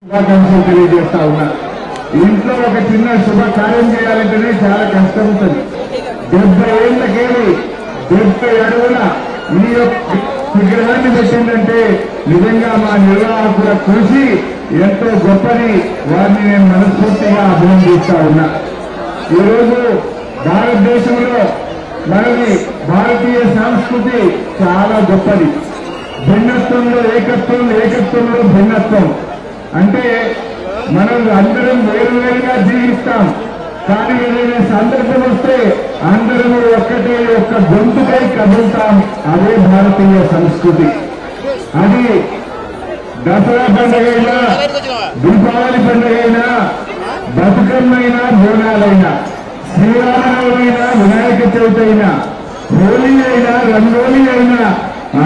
శుభాకాంక్షలు తెలియజేస్తా ఉన్నా. ఇంట్లో ఒక చిన్న శుభకార్యం చేయాలంటేనే చాలా కష్టం ఉంటుంది. 70 ఏళ్లకేమి 70 అడుగుల ఈ యొక్క విగ్రహాన్ని పెట్టిందంటే నిజంగా మా నిర్వాహకుల కృషి ఎంతో గొప్పని వారిని నేను మనస్ఫూర్తిగా అభినందిస్తా ఉన్నా. ఈరోజు భారతదేశంలో మనది భారతీయ సంస్కృతి చాలా గొప్పది. భిన్నత్వంలో ఏకత్వం, ఏకత్వంలో భిన్నత్వం. అంటే మనం అందరం వేరువేరుగా జీవిస్తాం, కానీ ఏదైనా సందర్భం వస్తే అందరం ఒక్కటే ఒక్క గొంతుకై కదులుతాం. అదే భారతీయ సంస్కృతి. అది దసరా పండుగ అయినా, దీపావళి పండుగ అయినా, బతుకమ్మైనా, బోనాలైనా, శ్రీరామనవమైనా, వినాయక చవితి అయినా, హోలీ అయినా, రంగోలీ అయినా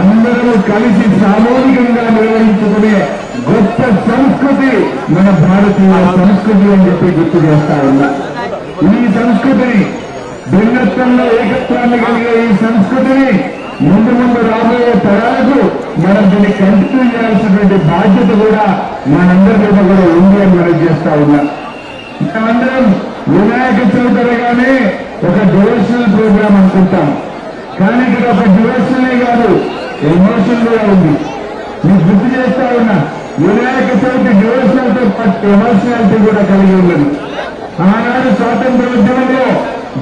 అందరూ కలిసి సామూహికంగా నిర్వహించుకునే గొప్ప సంస్కృతి మన భారతీయ సంస్కృతి అని చెప్పి గుర్తు చేస్తా ఉన్నా. ఈ సంస్కృతిని, భిన్నత్వంలో ఏకత్వాన్ని కలిగే ఈ సంస్కృతిని ముందు ముందు రాబోయే తరాలకు మనం దీన్ని కంటిన్యూ చేయాల్సినటువంటి బాధ్యత కూడా మనందరి మీద కూడా ఉంది అని మనం చేస్తా ఉన్నా. మేమందరం వినాయక చవితిగానే ఒక డివోషనల్ ప్రోగ్రాం అనుకుంటాం, కానీ ఇక్కడ ఒక డివోషనే కాదు, ఎమోషన్ కూడా ఉంది. మీకు గుర్తు చేస్తా ఉన్నా, వినాయక చవితి డివోషనల్ తో పాటు ఎమోషనాలిటీ కూడా కలిగి ఉన్నది. ఆనాడు స్వాతంత్రోద్యమంలో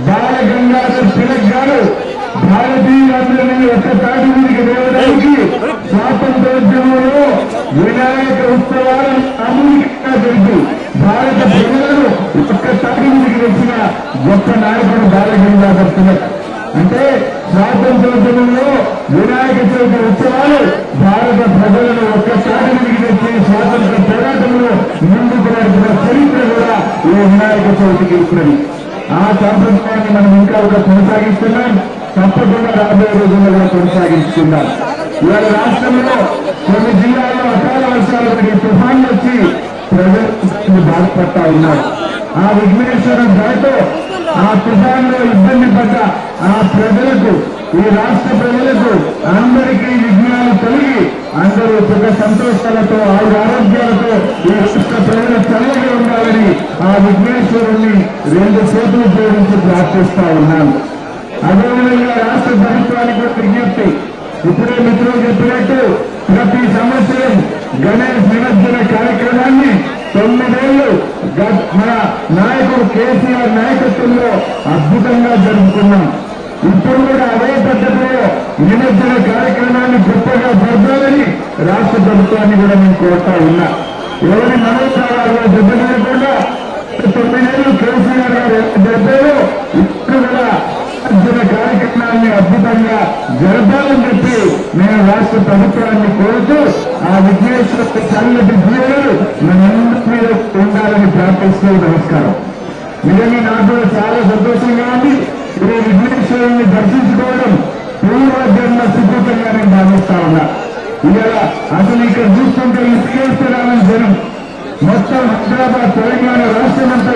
బాల గంగాధర్ తిలక్ గారు భారతీయులందరినీ ఒక్క తాటి మీదకి వేయడానికి స్వాతంత్రోద్యమంలో వినాయక ఉత్సవాలను సామూహికంగా జరిపి భారత ప్రజలను ఒక్క తాటి మీదకి వచ్చిన గొప్ప నాయకుడు బాల గంగాధర్ తిలక్. అంటే స్వాతంత్రోద్యమంలో వినాయక చవితి ఉత్సవాలు భారత ప్రజలను ఒక్కసారి మీదకి తెచ్చి స్వాతంత్ర పోరాటంలో ముందుకు నడిపిన చరిత్ర కూడా ఈ వినాయక చవితికి ఇస్తున్నది. ఆ సంప్రదాయాన్ని మనం ఇంకా కొనసాగిస్తున్నాం, తప్పకుండా రాబోయే రోజుల్లో కూడా కొనసాగించుకుందాం. ఇవాళ రాష్ట్రంలో కొన్ని జిల్లాల్లో అకాల వర్షాలు పడి తుఫాన్లు వచ్చి ప్రజలు బాధపడతా ఉన్నారు. ఆ విఘ్నేశ్వర దయతో ఆ తుఫాన్లో ఇబ్బంది పడ్డ ఆ ప్రజలకు, ఈ రాష్ట్ర ప్రజలకు అందరికీ విఘ్నాలు కలిగి అందరూ సుఖ సంతోషాలతో, ఆరోగ్యాలతో ఈ రాష్ట్ర ప్రజలు చల్లగా ఉండాలని ఆ విఘ్నేశ్వరుణ్ణి 2 చేతులు జోడించి ప్రార్థిస్తా ఉన్నాను. అదేవిధంగా రాష్ట్ర ప్రభుత్వానికి విజ్ఞప్తి, ఇప్పుడే మిత్రులు చెప్పినట్టు ప్రతి సంవత్సరం గణేష్ నిమజ్జన కార్యక్రమాన్ని 9 ఏళ్లు మన నాయకుడు కేసీఆర్ నాయకత్వంలో అద్భుతంగా జరుపుకున్నాం. ఇప్పుడు కూడా అదే పద్ధతిలో నిమజ్జన కార్యక్రమాన్ని గొప్పగా జరపాలని రాష్ట్ర ప్రభుత్వాన్ని కూడా నేను కోరుతా ఉన్నా. ఎవరి మనోభావాల్లో దెబ్బతినకుండా 9 ఏళ్లు కేసీఆర్ గారు జరిపారో ఇప్పుడు కూడా నిమజ్జన కార్యక్రమాన్ని అద్భుతంగా జరపాలని చెప్పి నేను రాష్ట్ర ప్రభుత్వాన్ని కోరుతూ ఆ విఘ్నేశ్వర చల్లటి జీవులు మనందరి మీద ఉండాలని ప్రార్థిస్తూ నమస్కారం. నిజంగా నాకు చాలా సంతోషంగా ఉంది. ఈ విఘ్నేశ్వరుని దర్శించుకోవడం పూర్వజన్మ సుకృతంగా నేను భావిస్తా ఉన్నా. ఇవాళ అసలు ఇక్కడ చూస్తుంటే ఇసుకేస్తున్నామని జనం మొత్తం హైదరాబాద్, తెలంగాణ రాష్ట్రం అంతా